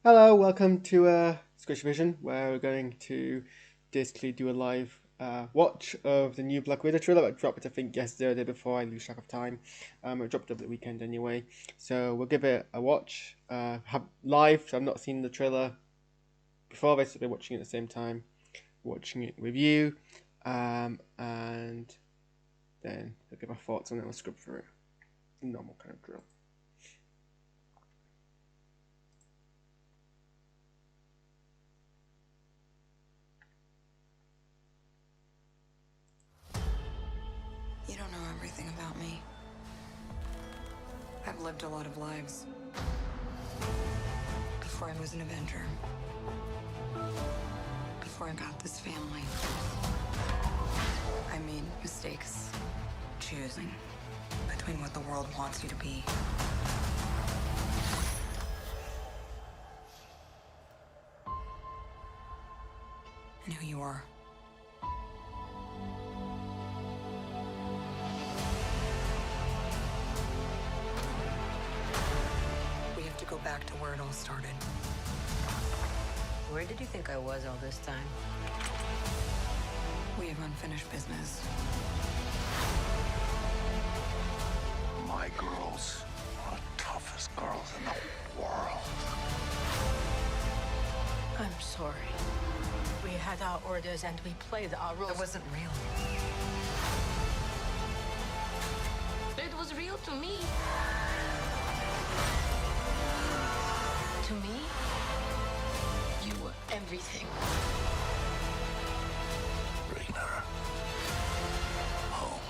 Hello, welcome to SquishiVision, where we're going to basically do a live watch of the new Black Widow trailer. I dropped it, I think, yesterday or the day before. I lose track of time. It dropped over the weekend anyway, so we'll give it a watch. Live. So I've not seen the trailer before. Basically, watching it at the same time, watching it with you, and then I'll give my thoughts on it. I'll script through it. Normal kind of drill. You don't know everything about me. I've lived a lot of lives. Before I was an Avenger. Before I got this family. I made mistakes. Choosing between what the world wants you to be. And who you are. We have to go back to where it all started. Where did you think I was all this time? We have unfinished business. My girls are the toughest girls in the world. I'm sorry. We had our orders and we played our roles. It wasn't real. It was real to me. To me, you were everything. Bring her home.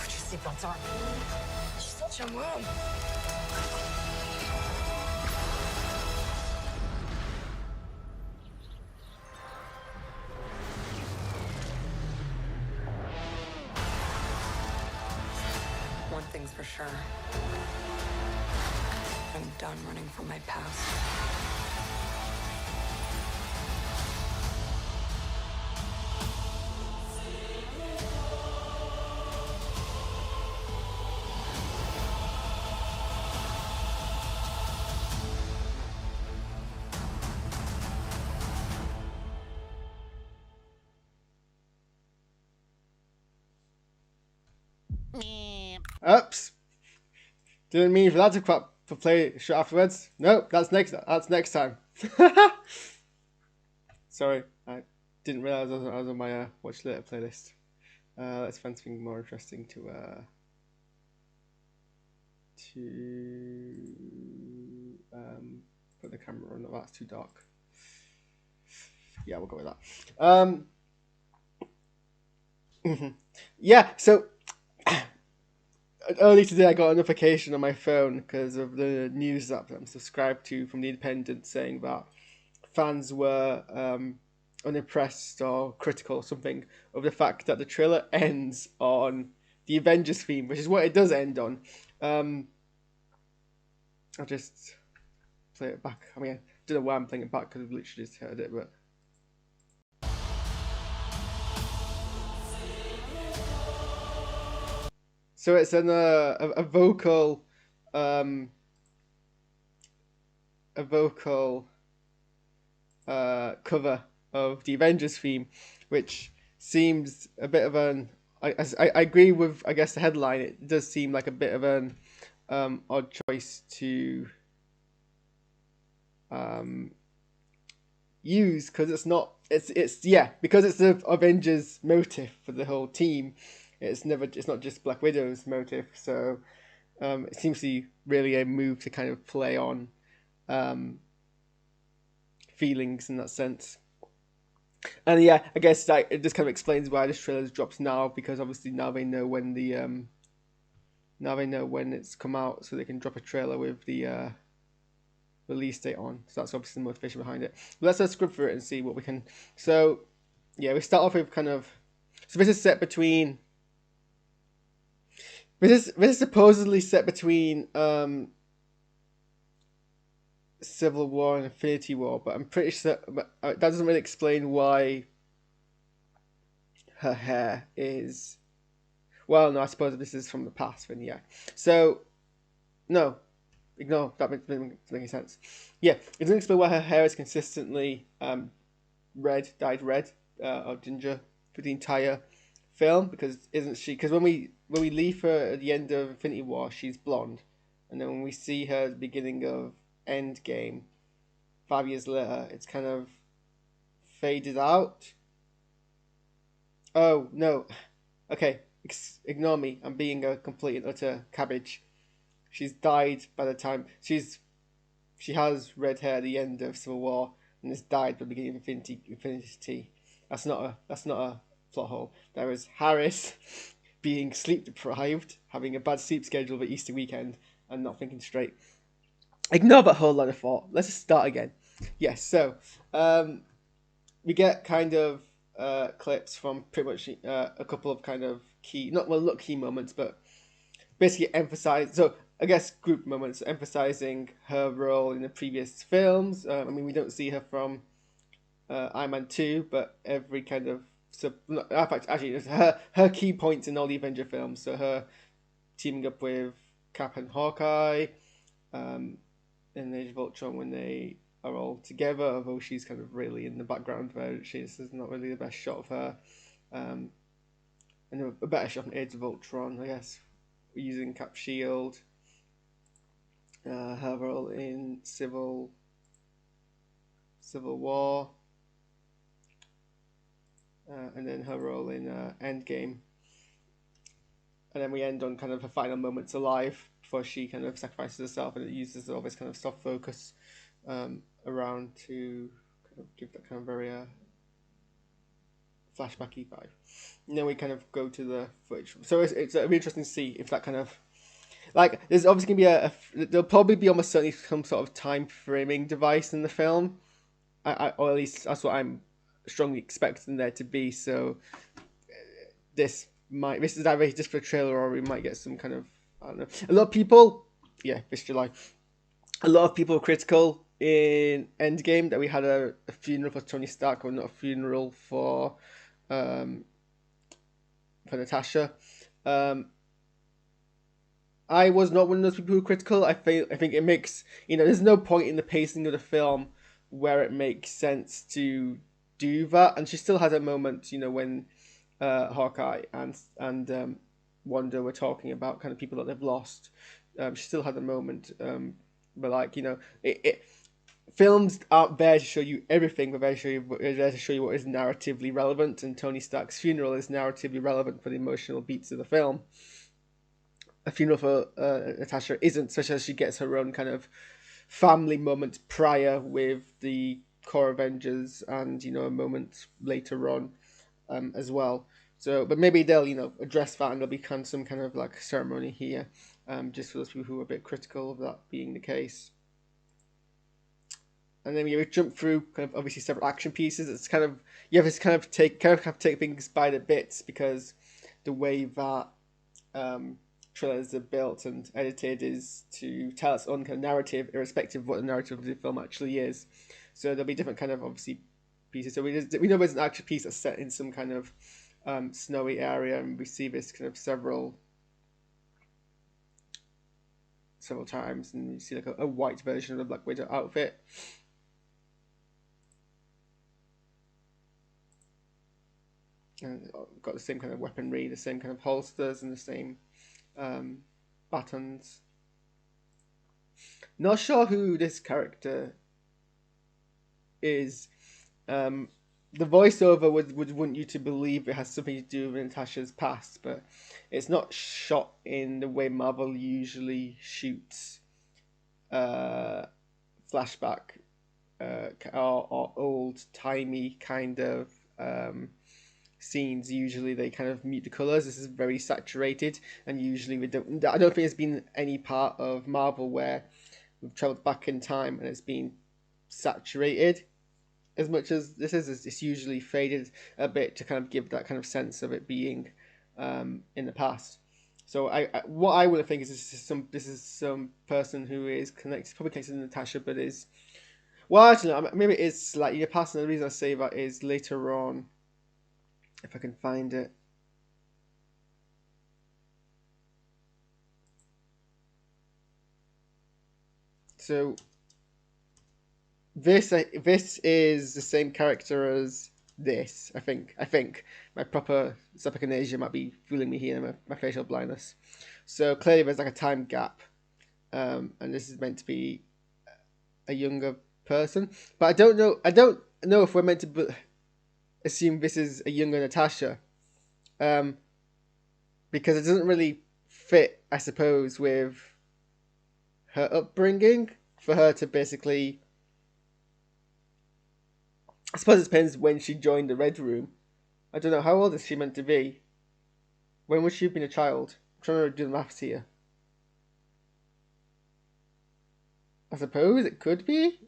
Put your seatbelts on. She's such a mom. One thing's for sure. I'm done running from my past. Oops. Didn't mean for that to crap for play short afterwards. Nope, that's next time. Sorry, I didn't realize I was on my watch later playlist. Let's find something more interesting to put the camera on. That's too dark. Yeah, we'll go with that. Yeah, so early today I got a notification on my phone because of the news app that I'm subscribed to from The Independent saying that fans were unimpressed or critical or something of the fact that the trailer ends on the Avengers theme, which is what it does end on. I'll just play it back. I mean, I don't know why I'm playing it back because I've literally just heard it, but... So it's a vocal cover of the Avengers theme, which seems a bit of an... I agree with, I guess, the headline. It does seem like a bit of an odd choice to use, because it's not... It's because it's the Avengers motif for the whole team. It's not just Black Widow's motive, so it seems to be really a move to kind of play on feelings in that sense. And yeah, I guess that it just kind of explains why this trailer drops now, because obviously now they know when it's come out, so they can drop a trailer with the release date on. So that's obviously the motivation behind it. But let's script for it and see what we can. So yeah, we start off with kind of... So this is set between... This is supposedly set between Civil War and Infinity War, but I'm pretty sure that doesn't really explain why her hair is... Well, no, I suppose this is from the past, then yeah. So, no. ignore that doesn't make any sense. Yeah, it doesn't explain why her hair is consistently dyed red or ginger for the entire film, because isn't she? Because when we leave her at the end of Infinity War, she's blonde, and then when we see her at the beginning of Endgame, 5 years later, it's kind of faded out. Oh no, okay, ignore me. I'm being a complete and utter cabbage. She's died by the time she has red hair at the end of Civil War and has died at the beginning of Infinity. That's not a plot hole. There is Harris being sleep deprived, having a bad sleep schedule for Easter weekend, and not thinking straight. Ignore that whole line of thought. Let's just start again. Yes, so we get kind of clips from pretty much a couple of kind of key, not key moments, but basically emphasize. So I guess group moments emphasizing her role in the previous films. I mean, we don't see her from Iron Man 2, but every kind of in fact, actually, it's her key points in all the Avenger films. So her teaming up with Cap and Hawkeye in Age of Ultron when they are all together, although she's kind of really in the background where this is not really the best shot of her. And a better shot from Age of Ultron, I guess, using Cap's shield. Her role in Civil War, and then her role in Endgame, and then we end on kind of her final moments alive before she kind of sacrifices herself, and it uses all this kind of soft focus around to kind of give that kind of very flashbacky vibe. And then we kind of go to the footage, so it'll be interesting to see if that kind of there's obviously gonna be there'll probably be almost certainly some sort of time framing device in the film, or at least that's what I'm strongly expecting there to be. So this is either just for a trailer, or we might get some kind of, I don't know. A lot of people, this July, a lot of people were critical in Endgame that we had a funeral for Tony Stark, or not a funeral for Natasha. I was not one of those people who were critical. I think it makes, there's no point in the pacing of the film where it makes sense to do that. And she still had a moment, when Hawkeye and Wanda were talking about kind of people that they've lost. She still had a moment, but films aren't there to show you everything, but they're there to show you what is narratively relevant. And Tony Stark's funeral is narratively relevant for the emotional beats of the film. A funeral for Natasha isn't, such as she gets her own kind of family moment prior with the core Avengers, and a moment later on as well. So, but maybe they'll address that, and there'll be some kind of ceremony here, just for those people who are a bit critical of that being the case. And then we jump through kind of obviously several action pieces. It's kind of you have to take things by the bits, because the way that trailers are built and edited is to tell its own kind of narrative, irrespective of what the narrative of the film actually is. So there'll be different kind of obviously pieces. So we know there's an action piece that's set in some kind of snowy area, and we see this kind of several times, and you see a white version of the Black Widow outfit. And got the same kind of weaponry, the same kind of holsters, and the same buttons. Not sure who this character is. The voiceover would want you to believe it has something to do with Natasha's past, but it's not shot in the way Marvel usually shoots flashback or old-timey kind of scenes. Usually they kind of mute the colors. This is very saturated, and usually I don't think there's been any part of Marvel where we've traveled back in time and it's been saturated as much as this is. It's usually faded a bit to kind of give that kind of sense of it being in the past. So what I would think is this is some person who is probably connected to Natasha, but is, well, actually maybe it's slightly the past. And the reason I say that is later on, if I can find it. So this is the same character as this. I think my proper echinasia might be fooling me here. My facial blindness. So clearly there's like a time gap, and this is meant to be a younger person. But I don't know if we're meant to assume this is a younger Natasha, because it doesn't really fit, I suppose, with her upbringing for her to basically. I suppose it depends when she joined the Red Room. I don't know, how old is she meant to be? When would she have been a child? I'm trying to do the maths here. I suppose it could be.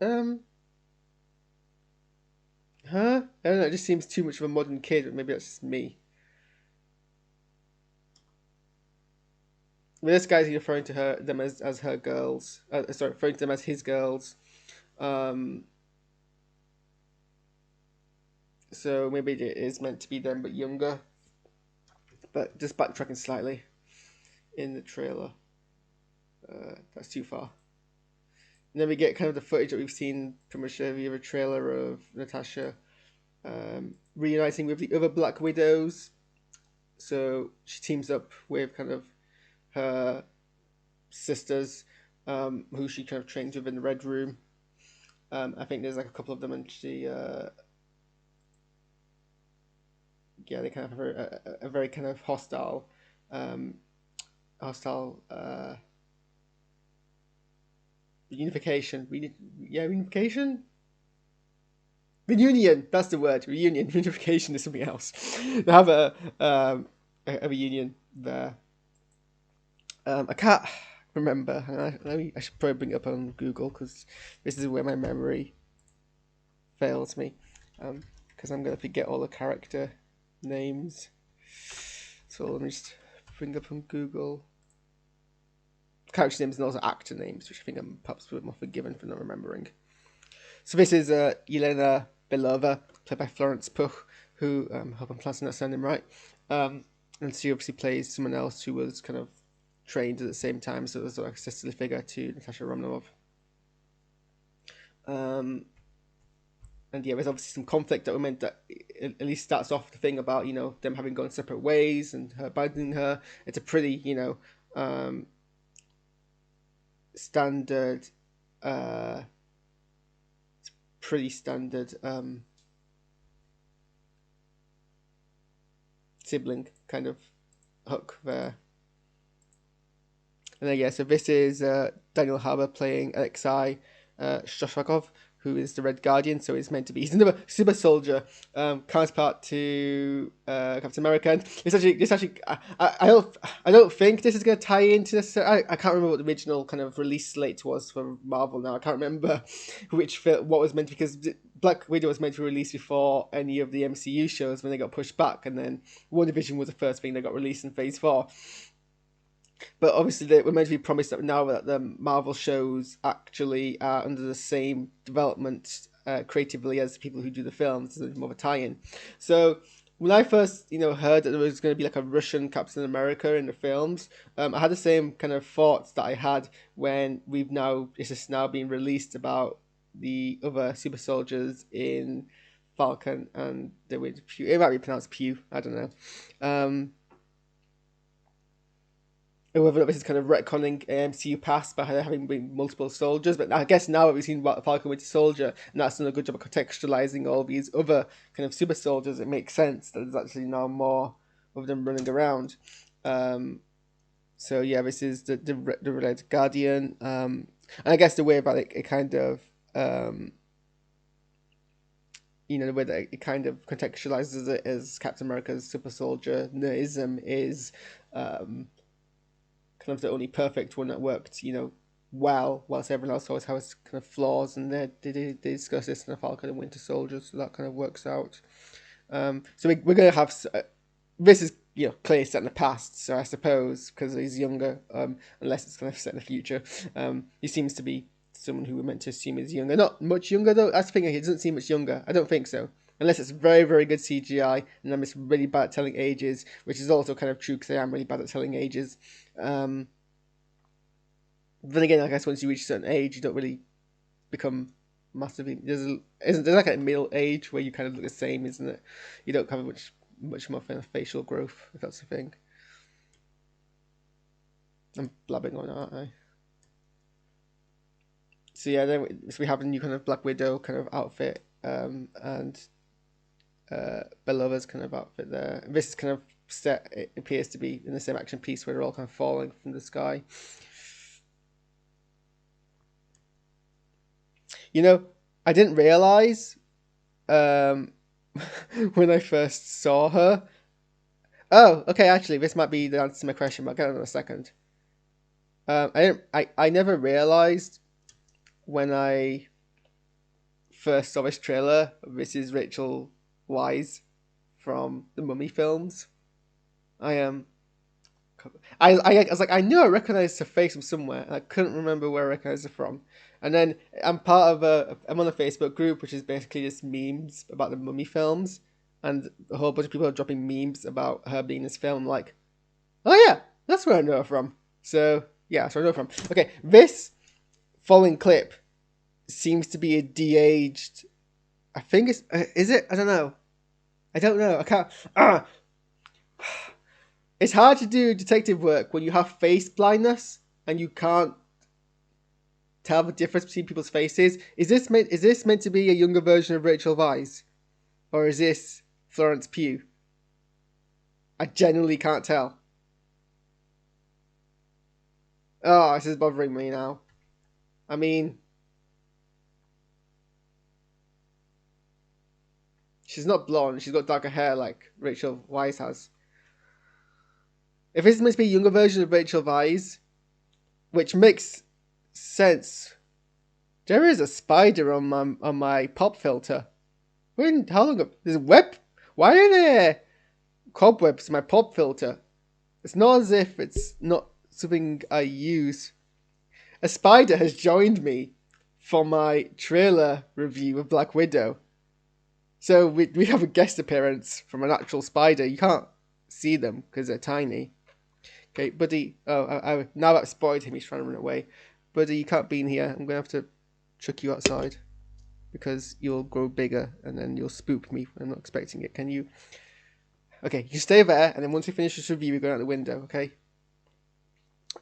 Her? I don't know, it just seems too much of a modern kid, but maybe that's just me. Well, this guy's referring to them as her girls. Referring to them as his girls. So maybe it is meant to be them, but younger. But just backtracking slightly in the trailer. That's too far. And then we get kind of the footage that we've seen pretty much every other trailer of Natasha reuniting with the other Black Widows. So she teams up with kind of her sisters, who she kind of trains with in the Red Room. I think there's like a couple of them, and she, they kind of have a very kind of hostile, unification. Reunification. Reunion. That's the word. Reunion. Reunification is something else. They have a reunion there. I can't remember. I should probably bring it up on Google, because this is where my memory fails me. Because I'm going to forget all the character names. So let me just bring up on Google. Character names and also actor names, which I think I'm perhaps a bit more forgiven for not remembering. So this is Yelena Belova, played by Florence Pugh, who I hope I'm pronouncing that surname right. And she obviously plays someone else who was kind of trained at the same time, so there's like a sisterly figure to Natasha Romanoff. And yeah, there's obviously some conflict that we meant that at least starts off the thing about, them having gone separate ways and her abandoning her. It's a pretty, standard, sibling kind of hook there. And then yeah, so this is Daniel Harbour playing Alexei Shoshakov, who is the Red Guardian. So he's meant to be, he's another super soldier, counterpart to Captain America. And it's actually I don't think this is going to tie into this. I can't remember what the original kind of release slate was for Marvel now. I can't remember what was meant to, because Black Widow was meant to be released before any of the MCU shows when they got pushed back, and then WandaVision was the first thing that got released in Phase 4. But obviously we're meant to be promised that now that the Marvel shows actually are under the same development creatively as the people who do the films. There's more of a tie-in. So when I first heard that there was going to be like a Russian Captain America in the films, I had the same kind of thoughts that I had when it's just now being released about the other super soldiers in Falcon and the Winter Pew. It might be pronounced Pew, I don't know. Whether this is kind of retconning MCU past by having been multiple soldiers, but I guess now that we've seen about Falcon Winter Soldier, and that's done a good job of contextualizing all these other kind of super soldiers, it makes sense that there's actually now more of them running around. So yeah, this is the Red Guardian, and I guess the way about it kind of, the way that it kind of contextualizes it as Captain America's super soldier-ism is kind of the only perfect one that worked, well, whilst everyone else always has kind of flaws, and they discuss this in the Falcon and Winter Soldier, so that kind of works out. So we're going to have, this is, clearly set in the past, so I suppose, because he's younger, unless it's kind of set in the future, he seems to be someone who we're meant to assume is younger. Not much younger, though. That's the thing, he doesn't seem much younger. I don't think so. Unless it's very, very good CGI, and I'm just really bad at telling ages, which is also kind of true, because I am really bad at telling ages. But then again, I guess once you reach a certain age, you don't really become massively. Isn't there like a middle age where you kind of look the same, isn't it? You don't have much more kind of facial growth, if that's the thing. I'm blabbing on, aren't I? So yeah, then we have a new kind of Black Widow kind of outfit, and Belova's kind of outfit there. This is kind of set. It appears to be in the same action piece where they're all kind of falling from the sky. You know, I didn't realize when I first saw her. Oh, okay. Actually, this might be the answer to my question, but I'll get it in a second. I never realized when I first saw this trailer. This is Rachel Weisz from the Mummy films. I was like, I knew I recognized her face from somewhere, and I couldn't remember where I recognized her from. And then I'm on a Facebook group which is basically just memes about the Mummy films, and a whole bunch of people are dropping memes about her being in this film. I'm like, oh yeah, that's where I know her from. So yeah, that's where I know her from. Okay, this following clip seems to be a de-aged. I think is it? I don't know. I can't. It's hard to do detective work when you have face blindness and you can't tell the difference between people's faces. Is this meant to be a younger version of Rachel Weisz, or is this Florence Pugh? I genuinely can't tell. Oh, this is bothering me now. I mean, she's not blonde. She's got darker hair like Rachel Weisz has. If this is meant to be a younger version of Rachel Weisz, which makes sense, there is a spider on my pop filter. How long ago? There's a web. Why are there cobwebs in my pop filter? It's not as if it's not something I use. A spider has joined me for my trailer review of Black Widow. So we have a guest appearance from an actual spider. You can't see them because they're tiny. Okay, buddy. Oh, now I've spoiled him. He's trying to run away. Buddy, you can't be in here. I'm going to have to chuck you outside because you'll grow bigger and then you'll spook me. I'm not expecting it. Can you? Okay, you stay there, and then once we finish this review, we go out the window, okay?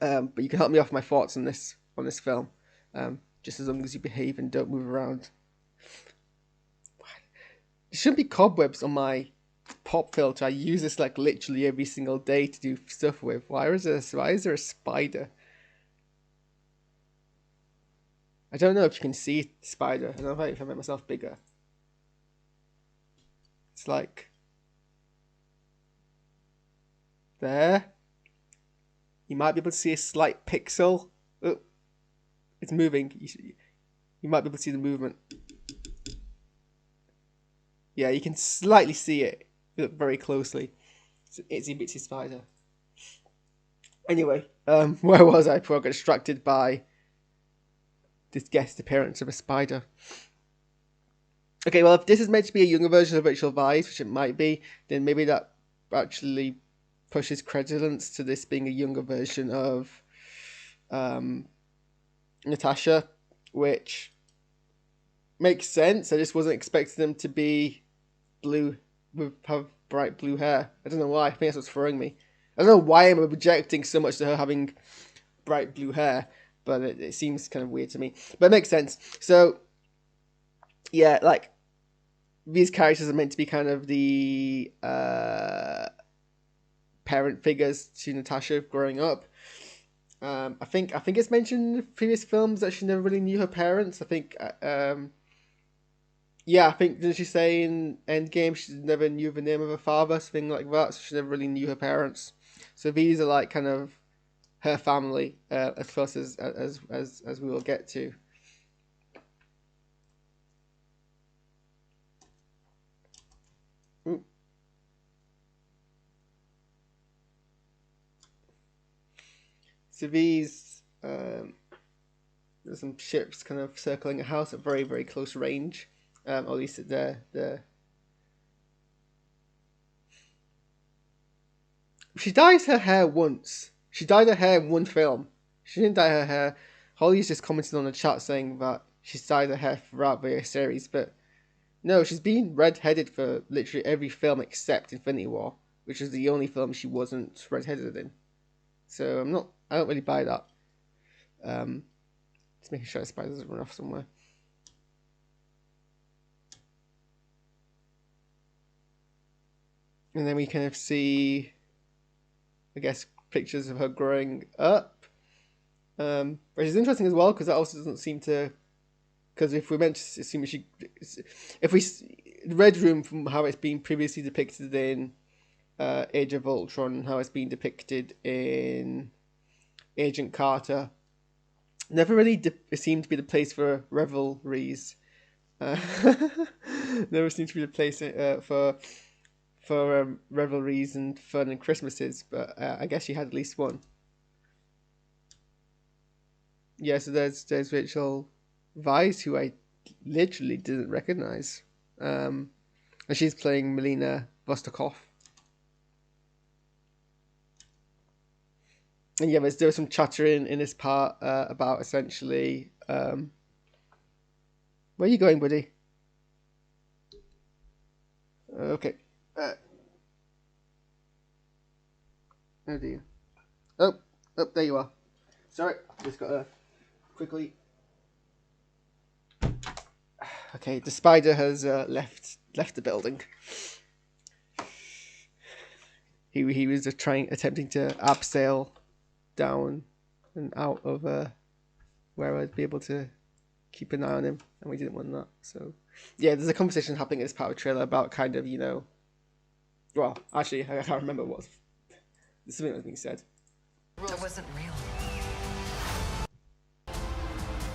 But you can help me off my thoughts on this film, just as long as you behave and don't move around. There shouldn't be cobwebs on my pop filter. I use this like literally every single day to do stuff with. Why is there a spider? I don't know if you can see the spider. I don't know if I make myself bigger. It's like there. You might be able to see a slight pixel. Oh, it's moving. You might be able to see the movement. Yeah, you can slightly see it. Look very closely. It's an itsy bitsy spider. Anyway, where was I before I got distracted by this guest appearance of a spider? Okay, well, if this is meant to be a younger version of Rachel Weisz, which it might be, then maybe that actually pushes credence to this being a younger version of Natasha, which makes sense. I just wasn't expecting them to be blue, have bright blue hair. I don't know why. I think that's what's throwing me. I don't know why I'm objecting so much to her having bright blue hair, but it seems kind of weird to me. But it makes sense. So, yeah, like, these characters are meant to be kind of the parent figures to Natasha growing up. I think it's mentioned in previous films that she never really knew her parents. I think, didn't she say in Endgame she never knew the name of her father, something like that, so she never really knew her parents. So these are like kind of her family, as close as we will get to. Ooh. So these, there's some ships kind of circling a house at very, very close range. Or at least they're. She dyes her hair once. She dyed her hair in one film. She didn't dye her hair Holly's just commented on the chat saying that she's dyed her hair throughout the series, but no, she's been red-headed for literally every film except Infinity War, which is the only film she wasn't red-headed in. So I don't really buy that. Just making sure the spider doesn't run off somewhere. And then we kind of see, I guess, pictures of her growing up, which is interesting as well, because that also doesn't seem to, because if we're meant to assume the Red Room, from how it's been previously depicted in Age of Ultron, how it's been depicted in Agent Carter, never really seemed to be the place for revelries. Never seemed to be the place for revelries and fun and Christmases, but I guess she had at least one. Yeah, so there's Rachel Weisz, who I literally didn't recognize, and she's playing Melina Vostokov. And yeah, there was some chatter in this part about essentially, where are you going, buddy? Okay. Oh dear. Oh, there you are. Sorry, just gotta quickly. Okay, the spider has left the building. He was attempting to abseil down and out of where I'd be able to keep an eye on him, and we didn't want that. So yeah, there's a conversation happening in this part of the trailer about kind of, well, actually I can't remember what. There's something that's being said. It wasn't real.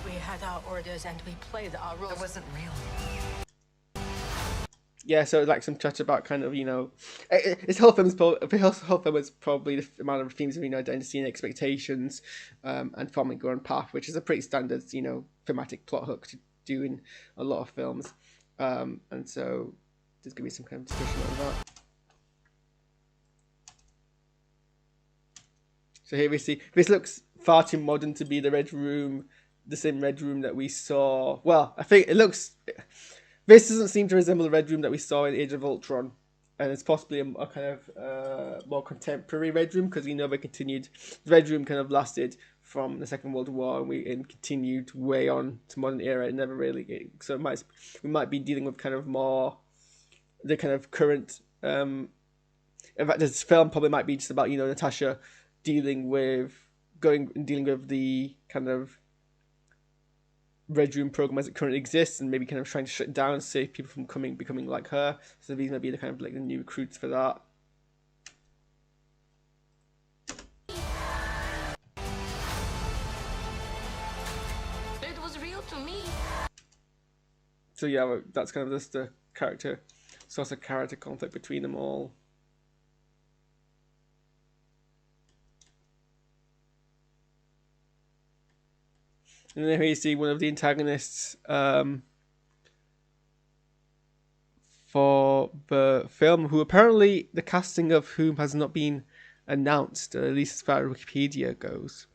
We had our orders and we played our roles. It wasn't real. Yeah, so like some chat about kind of, this whole film is probably the amount of themes of identity and expectations, and forming your own path, which is a pretty standard, thematic plot hook to do in a lot of films, and so there's gonna be some kind of discussion on that. So here we see, this looks far too modern to be the Red Room, the same Red Room that we saw. Well, I think this doesn't seem to resemble the Red Room that we saw in Age of Ultron. And it's possibly a kind of more contemporary Red Room, because we know the Red Room kind of lasted from the Second World War and continued way on to modern era. It never really, so we might be dealing with kind of more the kind of current, in fact this film probably might be just about, Natasha dealing with the kind of Red Room program as it currently exists, and maybe kind of trying to shut it down, save people from becoming like her. So these might be the kind of like the new recruits for that. It was real to me. So yeah, that's kind of just the character conflict between them all. And then here you see one of the antagonists for the film, who apparently the casting of whom has not been announced, at least as far as Wikipedia goes,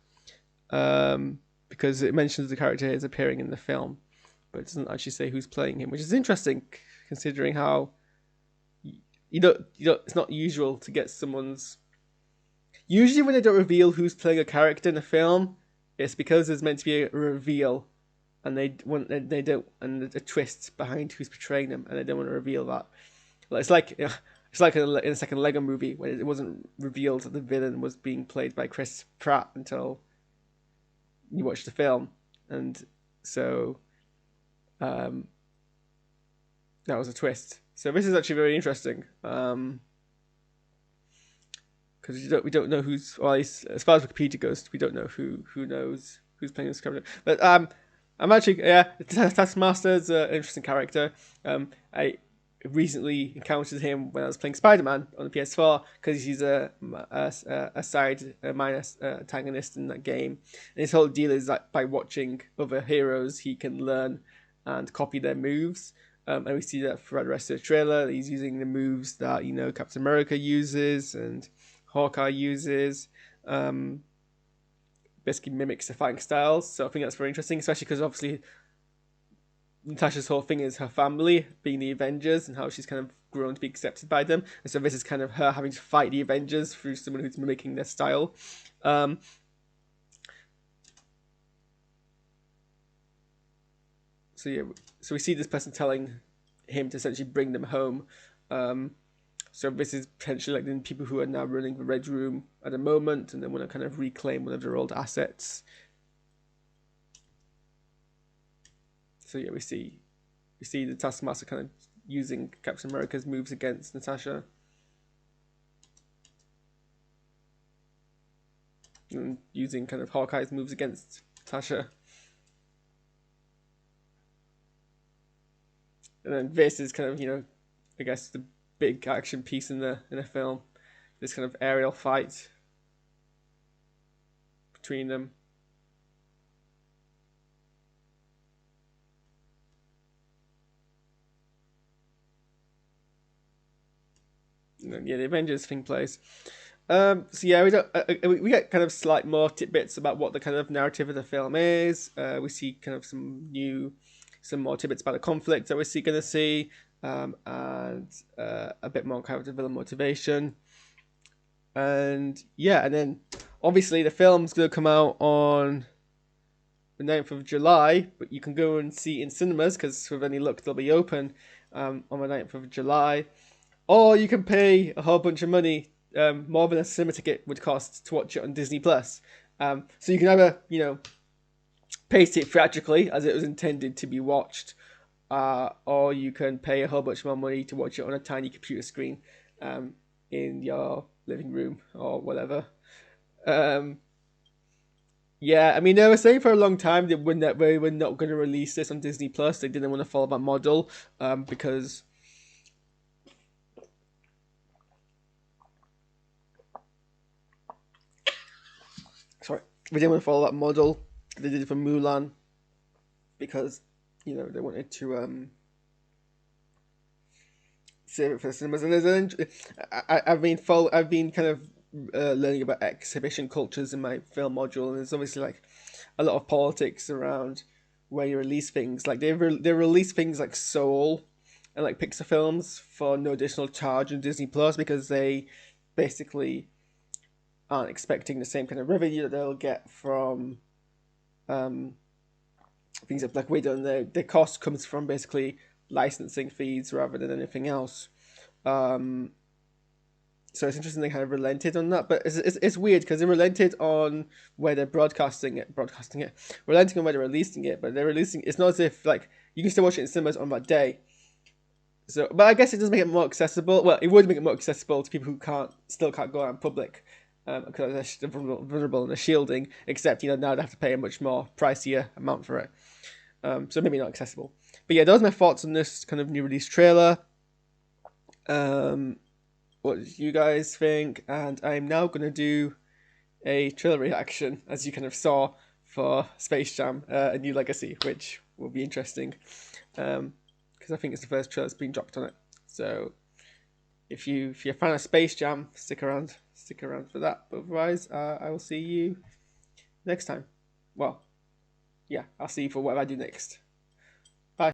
because it mentions the character is appearing in the film, but it doesn't actually say who's playing him, which is interesting considering how it's not usual to get someone's. Usually when they don't reveal who's playing a character in a film, it's because there's meant to be a reveal, and they don't, and a twist behind who's portraying them, and they don't want to reveal that. It's like in the second Lego movie, when it wasn't revealed that the villain was being played by Chris Pratt until you watch the film, and so that was a twist. So this is actually very interesting. Because we don't know who's, or at least as far as Wikipedia goes, we don't know who knows who's playing this character. But I'm actually, Taskmaster's an interesting character. I recently encountered him when I was playing Spider-Man on the PS4, because he's a minor antagonist in that game. And his whole deal is that by watching other heroes, he can learn and copy their moves. And we see that throughout the rest of the trailer. He's using the moves that Captain America uses and Hawkeye uses, basically mimics the fighting styles. So I think that's very interesting, especially because obviously Natasha's whole thing is her family being the Avengers and how she's kind of grown to be accepted by them. And so this is kind of her having to fight the Avengers through someone who's mimicking their style. So yeah, so we see this person telling him to essentially bring them home. So this is potentially like the people who are now running the Red Room at the moment, and they want to kind of reclaim one of their old assets. So yeah, we see the Taskmaster kind of using Captain America's moves against Natasha, and using kind of Hawkeye's moves against Natasha. And then this is kind of, you know, I guess the big action piece in the film. This kind of aerial fight between them. And then, yeah, the Avengers thing plays. So yeah, we get kind of slight more tidbits about what the kind of narrative of the film is. We see kind of some more tidbits about the conflict that we're going to see, and a bit more kind of the villain motivation. And yeah, and then obviously the film's going to come out on the 9th of July, but you can go and see it in cinemas because with any luck they'll be open on the 9th of July. Or you can pay a whole bunch of money, more than a cinema ticket would cost, to watch it on Disney Plus. So you can either, you know, pay it theatrically as it was intended to be watched, or you can pay a whole bunch more money to watch it on a tiny computer screen in your living room or whatever. Yeah, I mean, they were saying for a long time they were not going to release this on Disney Plus. They didn't want to follow that model because they didn't want to follow that model. They did it for Mulan because, you know, they wanted to save it for the cinemas. And I've been kind of learning about exhibition cultures in my film module, and there's obviously like a lot of politics around where you release things. Like they release things like Soul and like Pixar films for no additional charge on Disney Plus because they basically aren't expecting the same kind of revenue that they'll get from things like Black Widow, and their cost comes from basically licensing fees rather than anything else. So it's interesting they kind of relented on that, but it's weird because they relented on where they're relenting on where they're releasing it, but they're releasing, it's not as if like you can still watch it in cinemas on that day. So, but I guess it does make it more accessible. Well, it would make it more accessible to people who still can't go out in public because they're vulnerable and they're shielding. Except, you know, now they have to pay a much more pricier amount for it. So maybe not accessible. But yeah, those are my thoughts on this kind of new release trailer. What do you guys think? And I'm now going to do a trailer reaction, as you kind of saw, for Space Jam: A New Legacy, which will be interesting. Because I think it's the first trailer that's been dropped on it. So if you're a fan of Space Jam, stick around for that. But otherwise, I will see you next time. Well, yeah, I'll see you for what I do next. Bye.